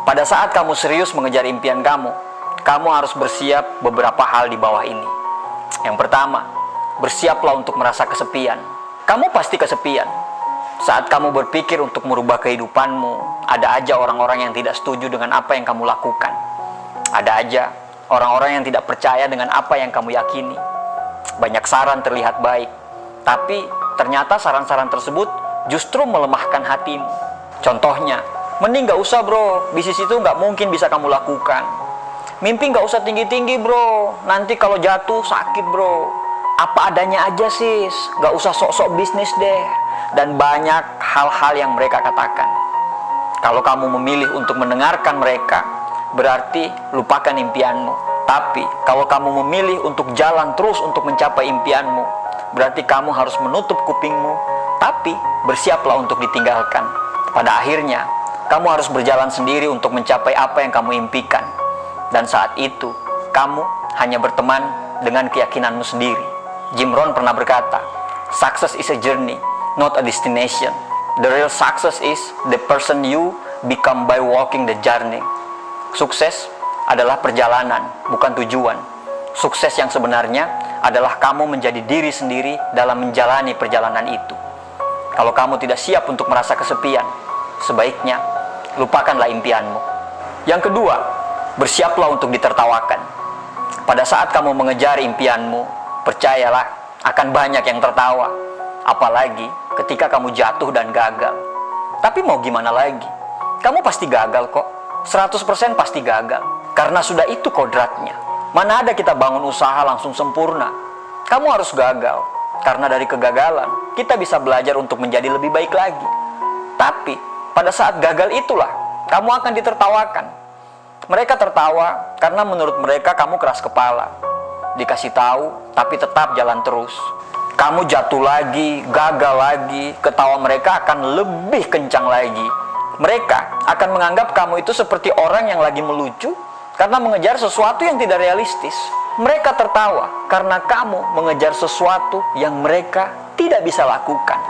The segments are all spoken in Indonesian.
Pada saat kamu serius mengejar impian kamu harus bersiap beberapa hal di bawah ini. Yang pertama, bersiaplah untuk merasa kesepian. Kamu pasti kesepian. Saat kamu berpikir untuk merubah kehidupanmu, ada aja orang-orang yang tidak setuju dengan apa yang kamu lakukan. Ada aja orang-orang yang tidak percaya dengan apa yang kamu yakini. Banyak saran terlihat baik, tapi ternyata saran-saran tersebut justru melemahkan hatimu. Contohnya, mending gak usah bro, bisnis itu gak mungkin bisa kamu lakukan. Mimpi gak usah tinggi-tinggi bro, nanti kalau jatuh sakit bro. Apa adanya aja sis, gak usah sok-sok bisnis deh. Dan banyak hal-hal yang mereka katakan. Kalau kamu memilih untuk mendengarkan mereka, berarti lupakan impianmu. Tapi kalau kamu memilih untuk jalan terus untuk mencapai impianmu, berarti kamu harus menutup kupingmu, tapi bersiaplah untuk ditinggalkan. Pada akhirnya, kamu harus berjalan sendiri untuk mencapai apa yang kamu impikan. Dan saat itu, kamu hanya berteman dengan keyakinanmu sendiri. Jim Rohn pernah berkata, "Success is a journey, not a destination. The real success is the person you become by walking the journey." Sukses adalah perjalanan, bukan tujuan. Sukses yang sebenarnya adalah kamu menjadi diri sendiri dalam menjalani perjalanan itu. Kalau kamu tidak siap untuk merasa kesepian, sebaiknya lupakanlah impianmu. Yang kedua, bersiaplah untuk ditertawakan. Pada saat kamu mengejar impianmu, percayalah akan banyak yang tertawa. Apalagi ketika kamu jatuh dan gagal. Tapi mau gimana lagi? Kamu pasti gagal kok. 100% pasti gagal. Karena sudah itu kodratnya. Mana ada kita bangun usaha langsung sempurna. Kamu harus gagal. Karena dari kegagalan, kita bisa belajar untuk menjadi lebih baik lagi. Tapi, pada saat gagal itulah, kamu akan ditertawakan. Mereka tertawa karena menurut mereka kamu keras kepala. Dikasih tahu, tapi tetap jalan terus. Kamu jatuh lagi, gagal lagi, ketawa mereka akan lebih kencang lagi. Mereka akan menganggap kamu itu seperti orang yang lagi melucu karena mengejar sesuatu yang tidak realistis. Mereka tertawa karena kamu mengejar sesuatu yang mereka tidak bisa lakukan.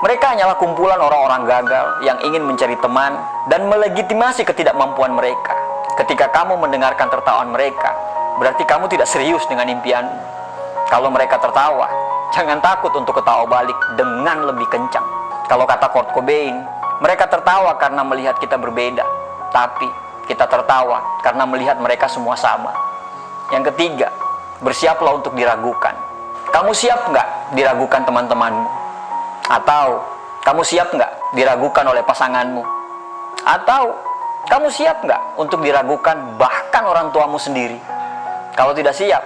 Mereka hanyalah kumpulan orang-orang gagal yang ingin mencari teman dan melegitimasi ketidakmampuan mereka. Ketika kamu mendengarkan tertawaan mereka, berarti kamu tidak serius dengan impianmu. Kalau mereka tertawa, jangan takut untuk ketawa balik dengan lebih kencang. Kalau kata Kurt Cobain, mereka tertawa karena melihat kita berbeda. Tapi kita tertawa karena melihat mereka semua sama. Yang ketiga, bersiaplah untuk diragukan. Kamu siap nggak diragukan teman-temanmu? Atau kamu siap nggak diragukan oleh pasanganmu? Atau kamu siap nggak untuk diragukan bahkan orang tuamu sendiri? Kalau tidak siap,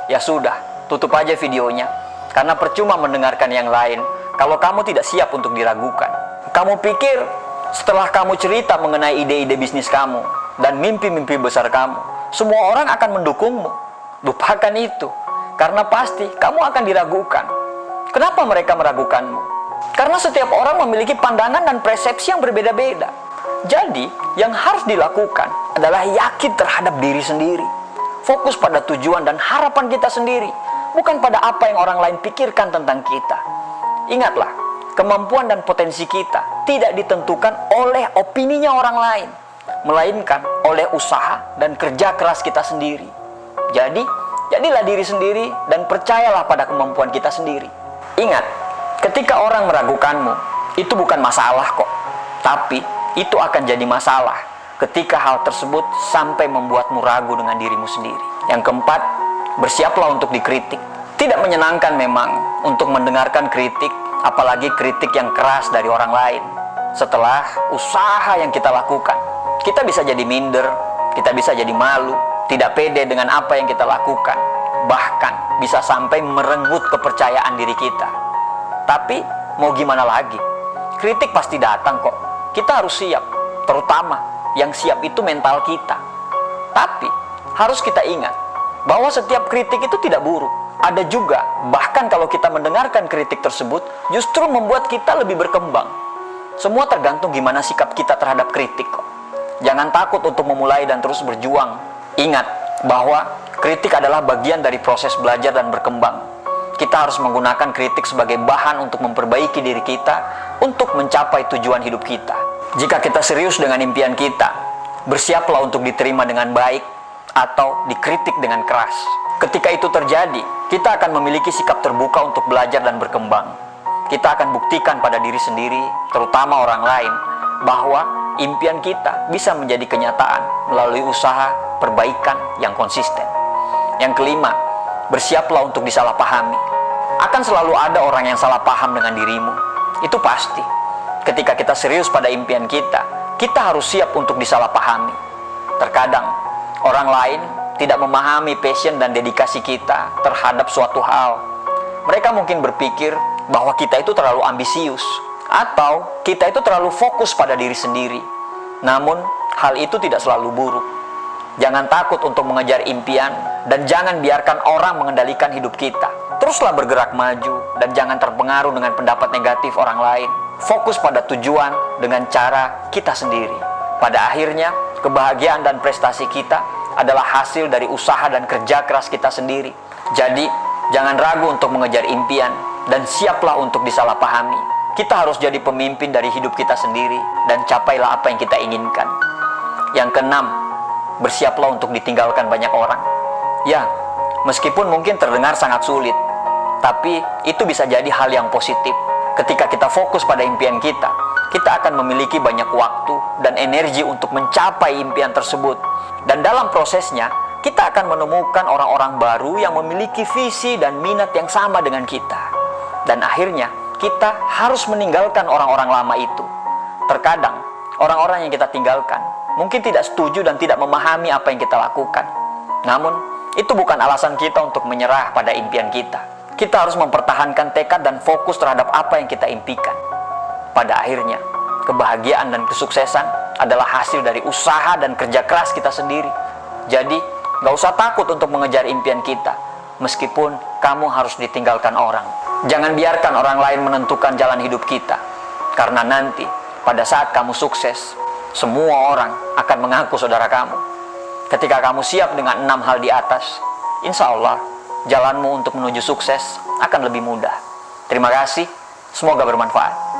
ya sudah, tutup aja videonya. Karena percuma mendengarkan yang lain kalau kamu tidak siap untuk diragukan. Kamu pikir setelah kamu cerita mengenai ide-ide bisnis kamu dan mimpi-mimpi besar kamu, semua orang akan mendukungmu? Lupakan itu. Karena pasti kamu akan diragukan. Kenapa mereka meragukanmu? Karena setiap orang memiliki pandangan dan persepsi yang berbeda-beda. Jadi, yang harus dilakukan adalah yakin terhadap diri sendiri. Fokus pada tujuan dan harapan kita sendiri, bukan pada apa yang orang lain pikirkan tentang kita. Ingatlah, kemampuan dan potensi kita tidak ditentukan oleh opininya orang lain, melainkan oleh usaha dan kerja keras kita sendiri. Jadi, jadilah diri sendiri dan percayalah pada kemampuan kita sendiri. Ingat, ketika orang meragukanmu, itu bukan masalah kok. Tapi, itu akan jadi masalah ketika hal tersebut sampai membuatmu ragu dengan dirimu sendiri. Yang keempat, bersiaplah untuk dikritik. Tidak menyenangkan memang untuk mendengarkan kritik, apalagi kritik yang keras dari orang lain. Setelah usaha yang kita lakukan, kita bisa jadi minder, kita bisa jadi malu, tidak pede dengan apa yang kita lakukan, bahkan bisa sampai merenggut kepercayaan diri kita. Tapi mau gimana lagi? Kritik pasti datang kok. Kita harus siap, terutama yang siap itu mental kita. Tapi harus kita ingat bahwa setiap kritik itu tidak buruk. Ada juga, bahkan kalau kita mendengarkan kritik tersebut, justru membuat kita lebih berkembang. Semua tergantung gimana sikap kita terhadap kritik kok. Jangan takut untuk memulai dan terus berjuang. Ingat bahwa kritik adalah bagian dari proses belajar dan berkembang. Kita harus menggunakan kritik sebagai bahan untuk memperbaiki diri kita untuk mencapai tujuan hidup kita. Jika kita serius dengan impian kita, Bersiaplah untuk diterima dengan baik atau dikritik dengan keras. Ketika itu terjadi, kita akan memiliki sikap terbuka untuk belajar dan berkembang. Kita akan buktikan pada diri sendiri, terutama orang lain, bahwa impian kita bisa menjadi kenyataan melalui usaha perbaikan yang konsisten. Yang kelima, bersiaplah untuk disalahpahami. Akan selalu ada orang yang salah paham dengan dirimu. Itu pasti. Ketika kita serius pada impian kita harus siap untuk disalahpahami. Terkadang, orang lain tidak memahami passion dan dedikasi kita terhadap suatu hal. Mereka mungkin berpikir bahwa kita itu terlalu ambisius, atau kita itu terlalu fokus pada diri sendiri. Namun, hal itu tidak selalu buruk. Jangan takut untuk mengejar impian, dan jangan biarkan orang mengendalikan hidup kita. Teruslah bergerak maju, dan jangan terpengaruh dengan pendapat negatif orang lain. Fokus pada tujuan dengan cara kita sendiri. Pada akhirnya, kebahagiaan dan prestasi kita adalah hasil dari usaha dan kerja keras kita sendiri. Jadi, jangan ragu untuk mengejar impian, dan siaplah untuk disalahpahami. Kita harus jadi pemimpin dari hidup kita sendiri, dan capailah apa yang kita inginkan. Yang keenam, bersiaplah untuk ditinggalkan banyak orang. Ya, meskipun mungkin terdengar sangat sulit, tapi itu bisa jadi hal yang positif. Ketika kita fokus pada impian kita akan memiliki banyak waktu dan energi untuk mencapai impian tersebut. Dan dalam prosesnya, kita akan menemukan orang-orang baru yang memiliki visi dan minat yang sama dengan kita. Dan akhirnya, kita harus meninggalkan orang-orang lama itu. Terkadang, orang-orang yang kita tinggalkan mungkin tidak setuju dan tidak memahami apa yang kita lakukan. Namun, itu bukan alasan kita untuk menyerah pada impian kita. Kita harus mempertahankan tekad dan fokus terhadap apa yang kita impikan. Pada akhirnya, kebahagiaan dan kesuksesan adalah hasil dari usaha dan kerja keras kita sendiri. Jadi, gak usah takut untuk mengejar impian kita, meskipun kamu harus ditinggalkan orang. Jangan biarkan orang lain menentukan jalan hidup kita, karena nanti, pada saat kamu sukses, semua orang akan mengaku saudara kamu. Ketika kamu siap dengan 6 hal di atas, insya Allah, jalanmu untuk menuju sukses akan lebih mudah. Terima kasih, semoga bermanfaat.